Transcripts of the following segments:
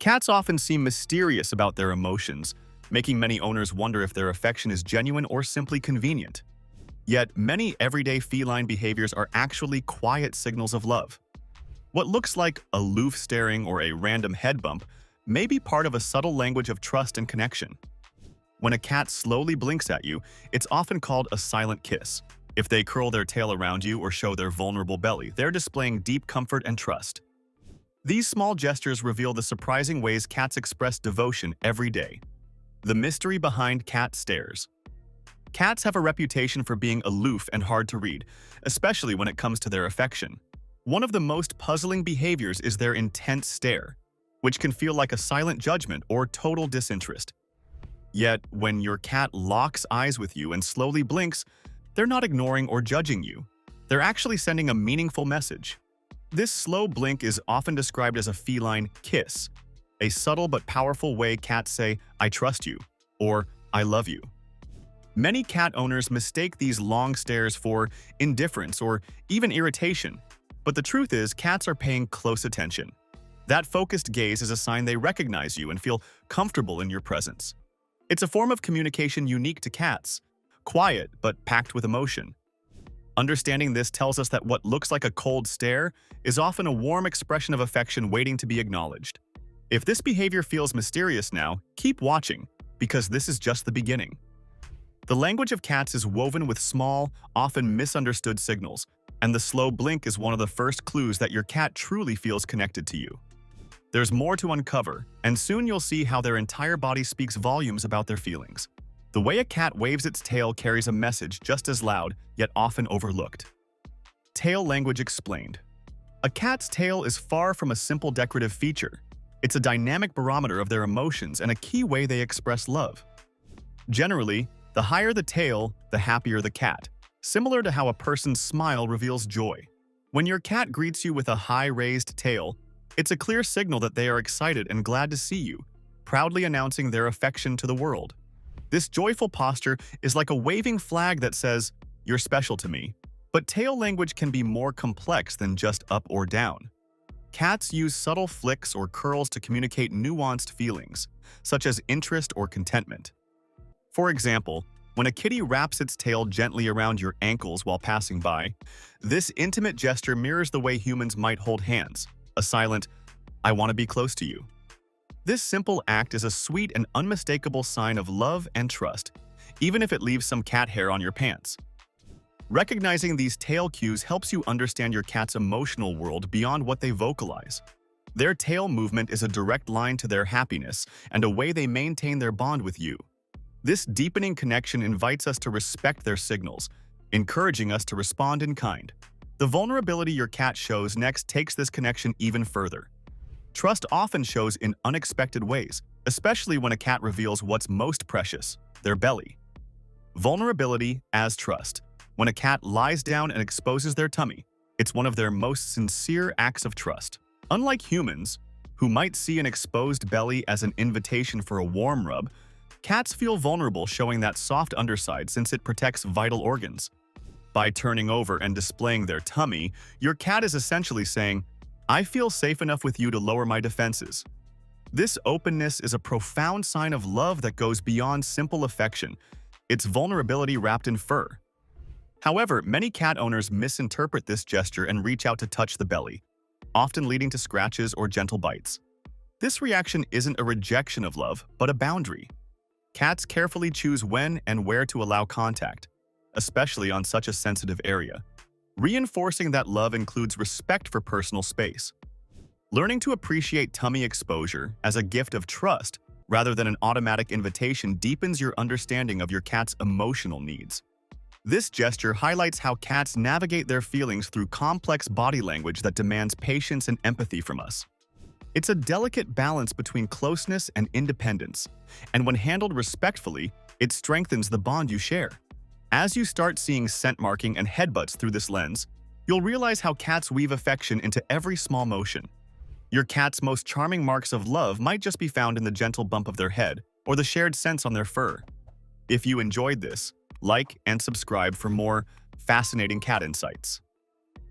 Cats often seem mysterious about their emotions, making many owners wonder if their affection is genuine or simply convenient. Yet, many everyday feline behaviors are actually quiet signals of love. What looks like aloof staring or a random head bump may be part of a subtle language of trust and connection. When a cat slowly blinks at you, it's often called a silent kiss. If they curl their tail around you or show their vulnerable belly, they're displaying deep comfort and trust. These small gestures reveal the surprising ways cats express devotion every day. The mystery behind cat stares. Cats have a reputation for being aloof and hard to read, especially when it comes to their affection. One of the most puzzling behaviors is their intense stare, which can feel like a silent judgment or total disinterest. Yet, when your cat locks eyes with you and slowly blinks, they're not ignoring or judging you. They're actually sending a meaningful message. This slow blink is often described as a feline kiss, a subtle but powerful way cats say, "I trust you," or "I love you." Many cat owners mistake these long stares for indifference or even irritation, but the truth is cats are paying close attention. That focused gaze is a sign they recognize you and feel comfortable in your presence. It's a form of communication unique to cats, quiet but packed with emotion. Understanding this tells us that what looks like a cold stare is often a warm expression of affection waiting to be acknowledged. If this behavior feels mysterious now, keep watching, because this is just the beginning. The language of cats is woven with small, often misunderstood signals, and the slow blink is one of the first clues that your cat truly feels connected to you. There's more to uncover, and soon you'll see how their entire body speaks volumes about their feelings. The way a cat waves its tail carries a message just as loud, yet often overlooked. Tail language explained. A cat's tail is far from a simple decorative feature. It's a dynamic barometer of their emotions and a key way they express love. Generally, the higher the tail, the happier the cat, similar to how a person's smile reveals joy. When your cat greets you with a high raised tail, it's a clear signal that they are excited and glad to see you, proudly announcing their affection to the world. This joyful posture is like a waving flag that says, "You're special to me." But tail language can be more complex than just up or down. Cats use subtle flicks or curls to communicate nuanced feelings, such as interest or contentment. For example, when a kitty wraps its tail gently around your ankles while passing by, this intimate gesture mirrors the way humans might hold hands, a silent, "I want to be close to you." This simple act is a sweet and unmistakable sign of love and trust, even if it leaves some cat hair on your pants. Recognizing these tail cues helps you understand your cat's emotional world beyond what they vocalize. Their tail movement is a direct line to their happiness and a way they maintain their bond with you. This deepening connection invites us to respect their signals, encouraging us to respond in kind. The vulnerability your cat shows next takes this connection even further. Trust often shows in unexpected ways, especially when a cat reveals what's most precious, their belly. Vulnerability as trust. When a cat lies down and exposes their tummy, it's one of their most sincere acts of trust. Unlike humans, who might see an exposed belly as an invitation for a warm rub, cats feel vulnerable showing that soft underside since it protects vital organs. By turning over and displaying their tummy, your cat is essentially saying, "I feel safe enough with you to lower my defenses." This openness is a profound sign of love that goes beyond simple affection. It's vulnerability wrapped in fur. However, many cat owners misinterpret this gesture and reach out to touch the belly, often leading to scratches or gentle bites. This reaction isn't a rejection of love, but a boundary. Cats carefully choose when and where to allow contact, especially on such a sensitive area. Reinforcing that love includes respect for personal space. Learning to appreciate tummy exposure as a gift of trust rather than an automatic invitation deepens your understanding of your cat's emotional needs. This gesture highlights how cats navigate their feelings through complex body language that demands patience and empathy from us. It's a delicate balance between closeness and independence, and when handled respectfully, it strengthens the bond you share. As you start seeing scent marking and headbutts through this lens, you'll realize how cats weave affection into every small motion. Your cat's most charming marks of love might just be found in the gentle bump of their head or the shared scents on their fur. If you enjoyed this, like and subscribe for more fascinating cat insights.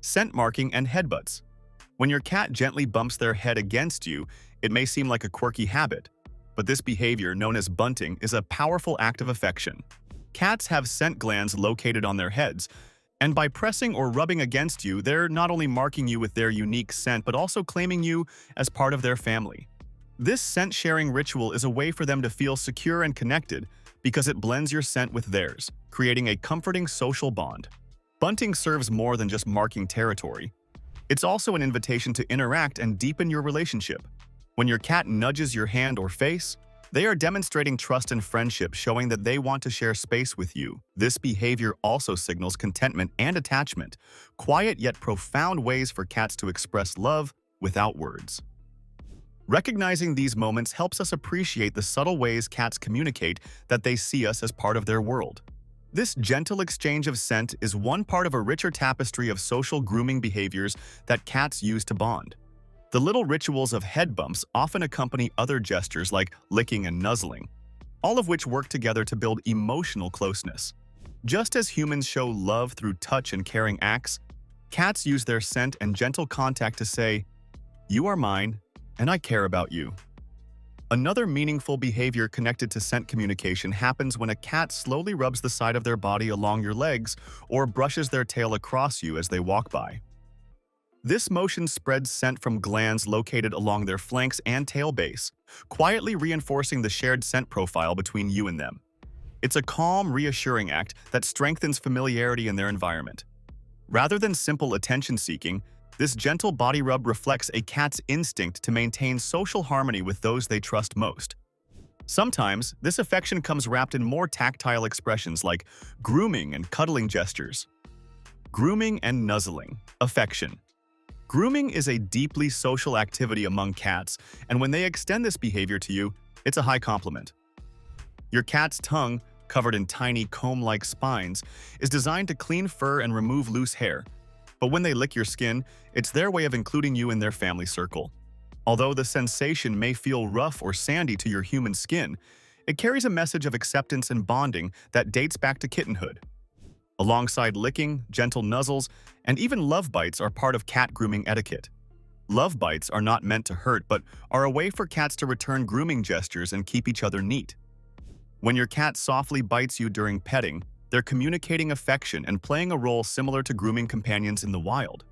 Scent marking and headbutts. When your cat gently bumps their head against you, It may seem like a quirky habit, but this behavior, known as bunting, is a powerful act of affection. Cats have scent glands located on their heads, and by pressing or rubbing against you, they're not only marking you with their unique scent but also claiming you as part of their family. This scent-sharing ritual is a way for them to feel secure and connected because it blends your scent with theirs, creating a comforting social bond. Bunting serves more than just marking territory. It's also an invitation to interact and deepen your relationship. When your cat nudges your hand or face, they are demonstrating trust and friendship, showing that they want to share space with you. This behavior also signals contentment and attachment, quiet yet profound ways for cats to express love without words. Recognizing these moments helps us appreciate the subtle ways cats communicate that they see us as part of their world. This gentle exchange of scent is one part of a richer tapestry of social grooming behaviors that cats use to bond. The little rituals of head bumps often accompany other gestures like licking and nuzzling, all of which work together to build emotional closeness. Just as humans show love through touch and caring acts, cats use their scent and gentle contact to say, "You are mine, and I care about you." Another meaningful behavior connected to scent communication happens when a cat slowly rubs the side of their body along your legs or brushes their tail across you as they walk by. This motion spreads scent from glands located along their flanks and tail base, quietly reinforcing the shared scent profile between you and them. It's a calm, reassuring act that strengthens familiarity in their environment. Rather than simple attention-seeking, this gentle body rub reflects a cat's instinct to maintain social harmony with those they trust most. Sometimes, this affection comes wrapped in more tactile expressions like grooming and cuddling gestures. Grooming and nuzzling. Affection. Grooming is a deeply social activity among cats, and when they extend this behavior to you, it's a high compliment. Your cat's tongue, covered in tiny comb-like spines, is designed to clean fur and remove loose hair. But when they lick your skin, it's their way of including you in their family circle. Although the sensation may feel rough or sandy to your human skin, it carries a message of acceptance and bonding that dates back to kittenhood. Alongside licking, gentle nuzzles, and even love bites are part of cat grooming etiquette. Love bites are not meant to hurt, but are a way for cats to return grooming gestures and keep each other neat. When your cat softly bites you during petting, they're communicating affection and playing a role similar to grooming companions in the wild.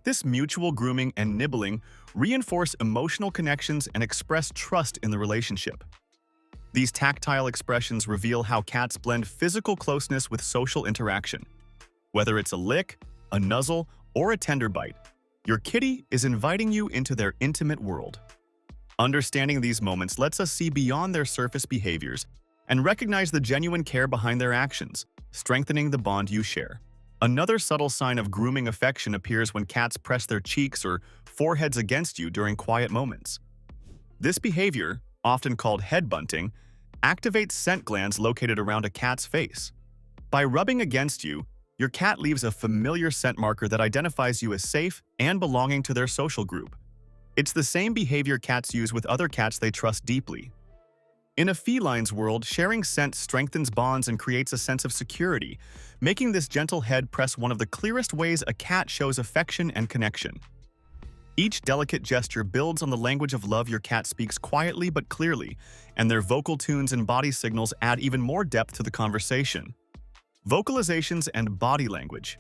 This mutual grooming and nibbling reinforce emotional connections and express trust in the relationship. These tactile expressions reveal how cats blend physical closeness with social interaction. Whether it's a lick, a nuzzle, or a tender bite, your kitty is inviting you into their intimate world. Understanding these moments lets us see beyond their surface behaviors and recognize the genuine care behind their actions, strengthening the bond you share. Another subtle sign of grooming affection appears when cats press their cheeks or foreheads against you during quiet moments. This behavior, often called headbutting, activates scent glands located around a cat's face. By rubbing against you, your cat leaves a familiar scent marker that identifies you as safe and belonging to their social group. It's the same behavior cats use with other cats they trust deeply. In a feline's world, sharing scent strengthens bonds and creates a sense of security, making this gentle head press one of the clearest ways a cat shows affection and connection. Each delicate gesture builds on the language of love your cat speaks quietly but clearly, and their vocal tunes and body signals add even more depth to the conversation. Vocalizations and body language.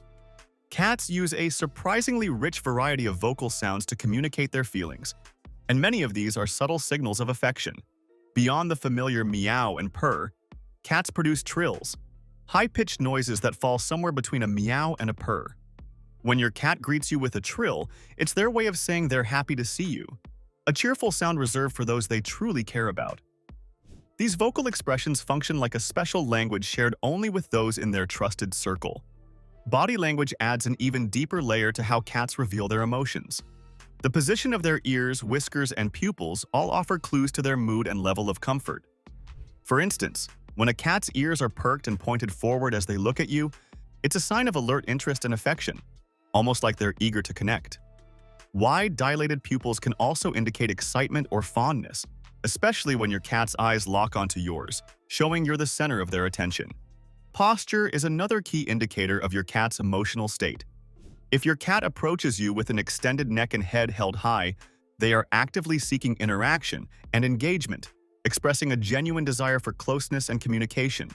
Cats use a surprisingly rich variety of vocal sounds to communicate their feelings, and many of these are subtle signals of affection. Beyond the familiar meow and purr, cats produce trills, high-pitched noises that fall somewhere between a meow and a purr. When your cat greets you with a trill, it's their way of saying they're happy to see you, a cheerful sound reserved for those they truly care about. These vocal expressions function like a special language shared only with those in their trusted circle. Body language adds an even deeper layer to how cats reveal their emotions. The position of their ears, whiskers, and pupils all offer clues to their mood and level of comfort. For instance, when a cat's ears are perked and pointed forward as they look at you, it's a sign of alert interest and affection, almost like they're eager to connect. Wide, dilated pupils can also indicate excitement or fondness, especially when your cat's eyes lock onto yours, showing you're the center of their attention. Posture is another key indicator of your cat's emotional state. If your cat approaches you with an extended neck and head held high, They are actively seeking interaction and engagement, expressing a genuine desire for closeness and communication.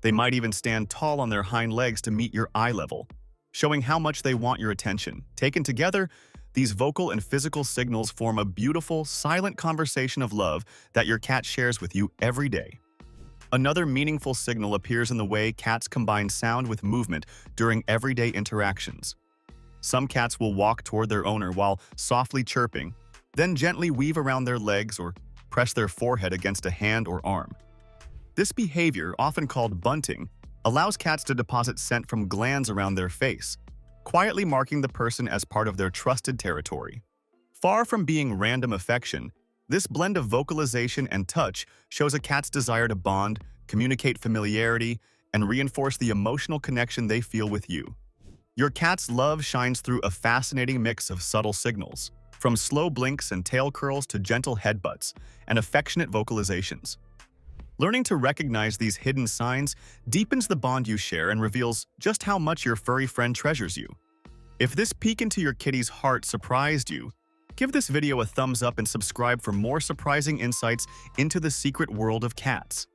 They might even stand tall on their hind legs to meet your eye level, showing how much they want your attention. Taken together, these vocal and physical signals form a beautiful, silent conversation of love that your cat shares with you every day. Another meaningful signal appears in the way cats combine sound with movement during everyday interactions. Some cats will walk toward their owner while softly chirping, then gently weave around their legs or press their forehead against a hand or arm. This behavior, often called bunting, allows cats to deposit scent from glands around their face, quietly marking the person as part of their trusted territory. Far from being random affection, this blend of vocalization and touch shows a cat's desire to bond, communicate familiarity, and reinforce the emotional connection they feel with you. Your cat's love shines through a fascinating mix of subtle signals, from slow blinks and tail curls to gentle headbutts and affectionate vocalizations. Learning to recognize these hidden signs deepens the bond you share and reveals just how much your furry friend treasures you. If this peek into your kitty's heart surprised you, give this video a thumbs up and subscribe for more surprising insights into the secret world of cats.